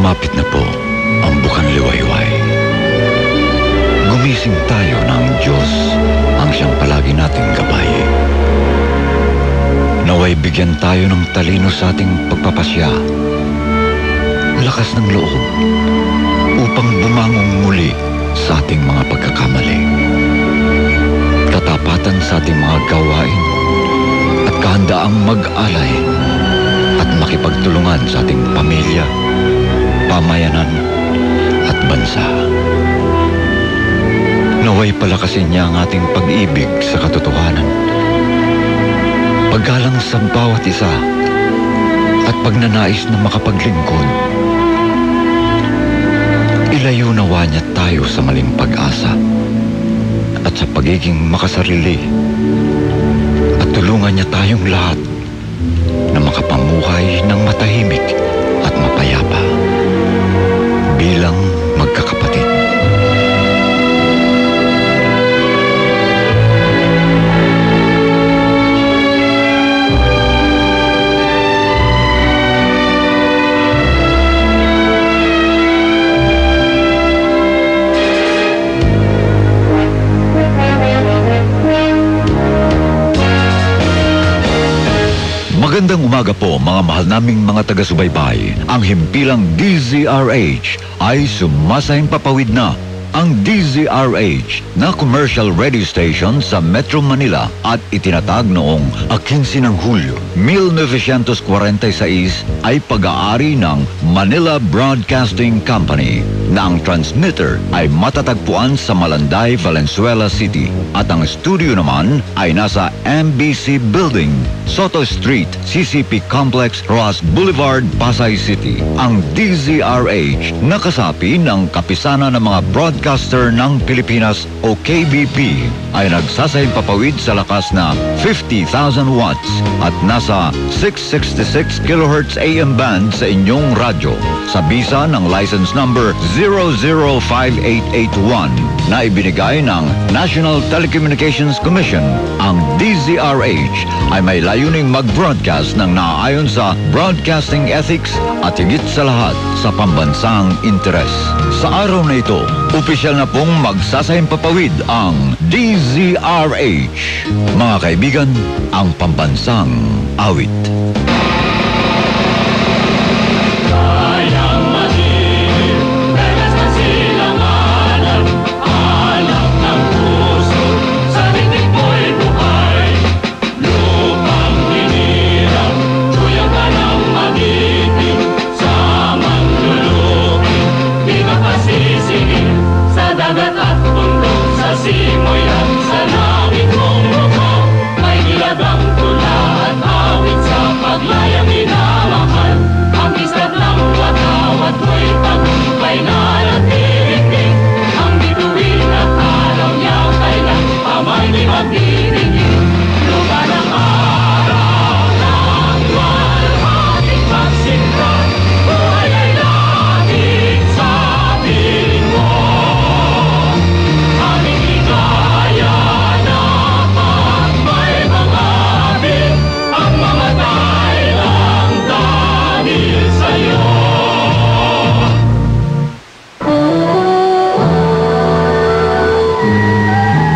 Lumapit na po ang bukang liwayway. Gumising tayo ng Diyos ang siyang palagi nating gabay. Naway bigyan tayo ng talino sa ating pagpapasya, lakas ng loob upang bumangong muli sa ating mga pagkakamali, katapatan sa ating mga gawain at kahandaang mag-alay at makipagtulungan sa ating pamilya, pamayanan at bansa. Naway palakasin niya ang ating pag-ibig sa katotohanan, paggalang sa bawat isa at pagnanais na makapaglingkod. Ilayo nawa niya tayo sa maling pag-asa at sa pagiging makasarili, at tulungan niya tayong lahat na makapamuhay ng matahimik at mapayapa bilang magkakapatid. Magandang umaga po mga mahal naming mga taga-subaybay. Ang himpilang DZRH ay sumasahimpapawid na. Ang DZRH na commercial radio station sa Metro Manila at itinatag noong 15 ng Hulyo 1946 ay pag-aari ng Manila Broadcasting Company na ang transmitter ay matatagpuan sa Malanday, Valenzuela City at ang studio naman ay nasa MBC Building, Soto Street, CCP Complex, Rojas Boulevard, Pasay City. Ang DZRH nakasapi ng kapisanan ng mga broadcaster ng Pilipinas o KBP ay nagsasahimpapawid sa lakas na 50,000 watts at nasa 666 kHz AM band sa inyong radyo sa bisa ng license number 005881 na ibinigay ng National Telecommunications Commission. Ang DZRH ay may layuning mag-broadcast ng naaayon sa broadcasting ethics at higit sa lahat sa pambansang interes. Sa araw na ito, opisyal na pong magsasahimpapawid ang DZRH. Mga kaibigan, ang pambansang awit.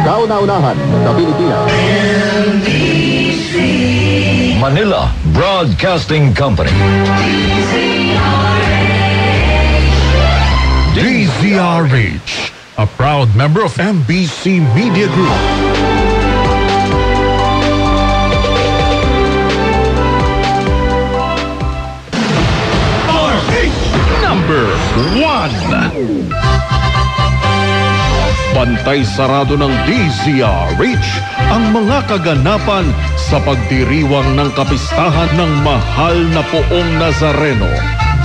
Kauna-unahan sa Pilipinas. Manila Broadcasting Company. DZRH, a proud member of MBC Media Group. Number 1. Bantay sarado ng DZRH ang mga kaganapan sa pagdiriwang ng kapistahan ng mahal na Poong Nazareno.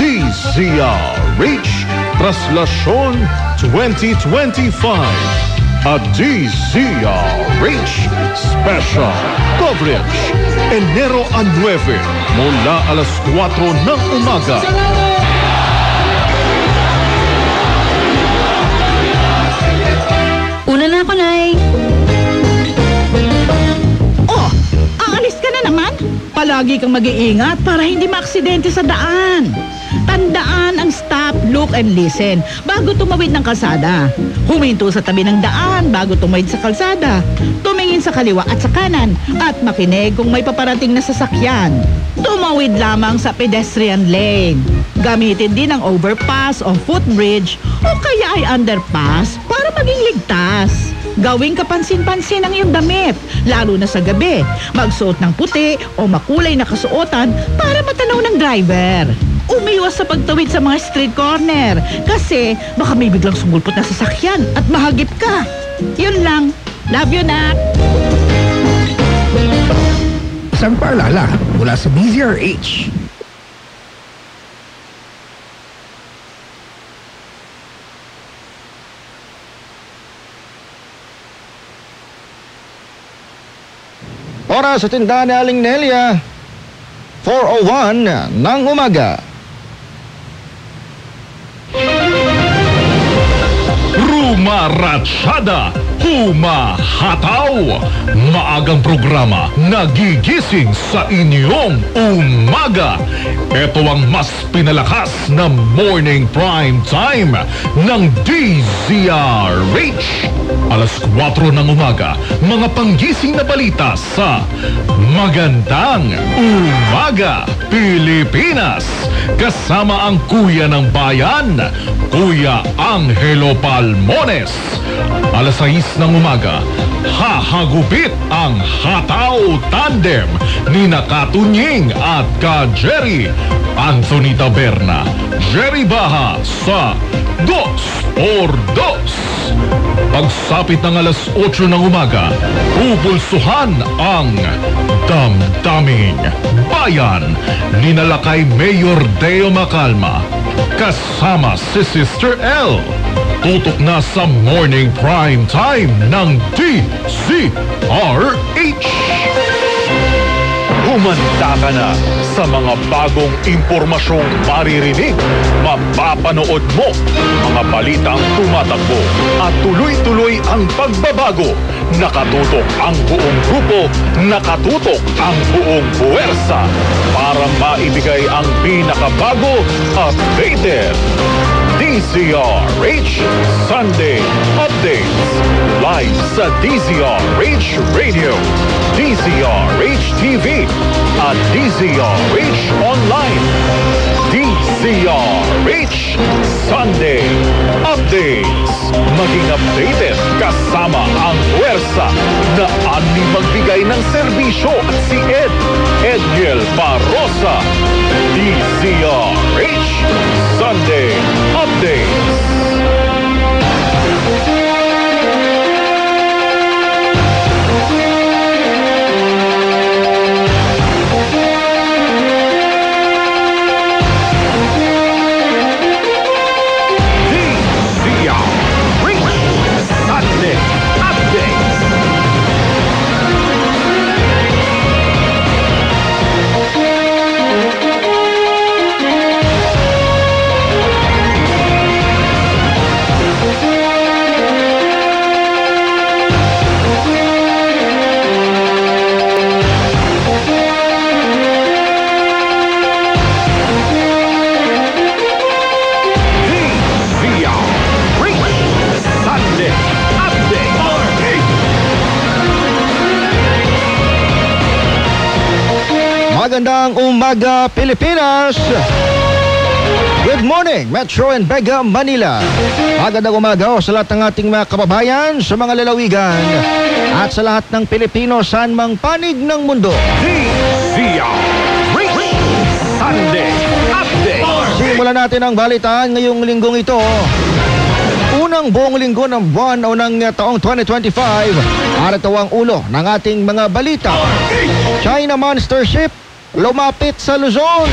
DZRH Traslasyon 2025 at DZRH Special Coverage Enero 9 mula alas 4 ng umaga. Una na ako, Nay. Oh, aalis ka na naman? Palagi kang mag-iingat para hindi maaksidente sa daan. Tandaan ang stop, look, and listen bago tumawid ng kalsada. Huminto sa tabi ng daan bago tumawid sa kalsada. Tumingin sa kaliwa at sa kanan at makinig kung may paparating na sasakyan. Tumawid lamang sa pedestrian lane. Gamitin din ang overpass o footbridge o kaya ay underpass para maging ligtas. Gawing kapansin-pansin ang iyong damit, lalo na sa gabi. Magsuot ng puti o makulay na kasuotan para matanaw ng driver. Umiwas sa pagtawid sa mga street corner kasi baka may biglang sumulpot na sasakyan at mahagip ka. Yun lang. Love you, Nak. Isang paalala mula sa DZRH. Oras sa tindahan ni Aling Nelia, 4:01 ng umaga. Rumarachada, humahataw. Maagang programa, nagigising sa inyong umaga. Ito ang mas pinalakas na morning prime time ng DZRH. Alas 4 ng umaga, mga panggising na balita sa Magandang Umaga, Pilipinas. Kasama ang Kuya ng Bayan, Kuya Angelo Palmones. Alas 6 ng umaga, hahagupit ang Hataw Tandem ni Nakatunying at ka Jerry. Anthony Taberna, Jerry Baha sa 2x2. Pagsapit ng alas 8 ng umaga, pupulsuhan ang Damdaming Bayan ni Nalakay Mayor Deo Macalma. Kasama si Sister L. Tutok na sa morning prime time ng DZRH. Humanda ka na sa mga bagong impormasyong maririnig, mapapanood mo, mga balitang tumatakbo at tuloy-tuloy ang pagbabago. Nakatutok ang buong grupo, nakatutok ang buong puwersa para maibigay ang pinakabago, updated DZRH Sunday Updates. Live sa DZRH Radio, DZRH TV at DZRH Online. DZRH Sunday Updates. Maging updated kasama ang puwersa na ani magbigay ng serbisyo at si Edniel Barrosa. DZRH Sunday Updates. Magandang umaga, Pilipinas! Good morning, Metro and Vega, Manila. Magandang umaga sa lahat ng ating mga kababayan sa mga lalawigan at sa lahat ng Pilipino saan mang panig ng mundo. DZRH Sunday Update. Simulan natin ang balitaan ngayong linggong ito. Unang buong linggo ng buwan o ng taong 2025. Arito ang ulo ng ating mga balita. China Monster Ship lumapit sa Luzon.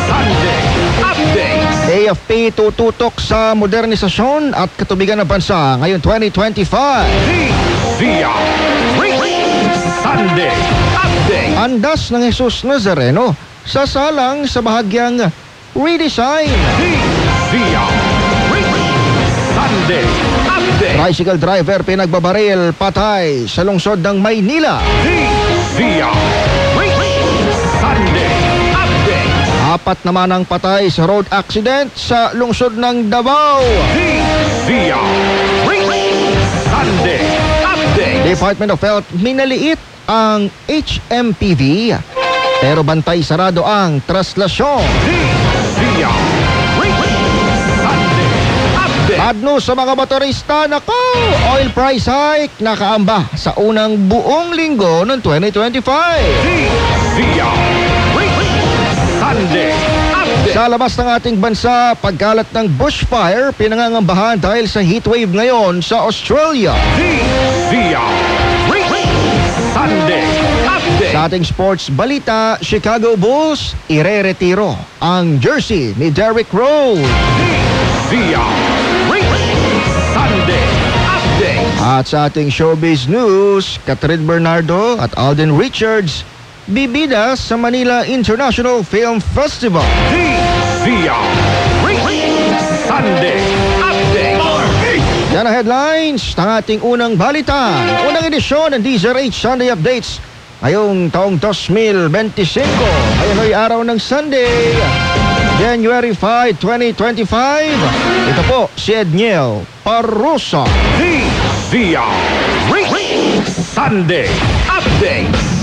Sunday Update. AFP tututok sa modernisasyon at katubigan ng bansa ngayong 2025. Sunday Update. Andas ng Jesus Nazareno sasalang sa bahagyang redesign. Sunday Update. Tricycle driver pinagbabaril patay sa lungsod ng Maynila. Sunday Update. Apat naman ang patay sa road accident sa lungsod ng Davao. Sunday Update. Department of Health minaliit ang HMPV pero bantay sarado ang traslasyon. Sunday Update. Bad news sa mga motorista, nako, oil price hike nakaamba sa unang buong linggo ng 2025. Sunday Update. Sa labas ng ating bansa, pagkalat ng bushfire, pinangangambahan dahil sa heatwave ngayon sa Australia. Sunday Update. Sa ating sports balita, Chicago Bulls ireretiro ang jersey ni Derrick Rose. Sunday Update. At sa ating showbiz news, Catherine Bernardo at Alden Richards bibida sa Manila International Film Festival. Sunday Update. Yan ang headlines ng ating unang balitan. Unang edisyon ng DZRH Sunday Updates ngayong taong 2025. Ngayon ay araw ng Sunday, January 5, 2025. Ito po si Edniel Parusa. Sunday Update.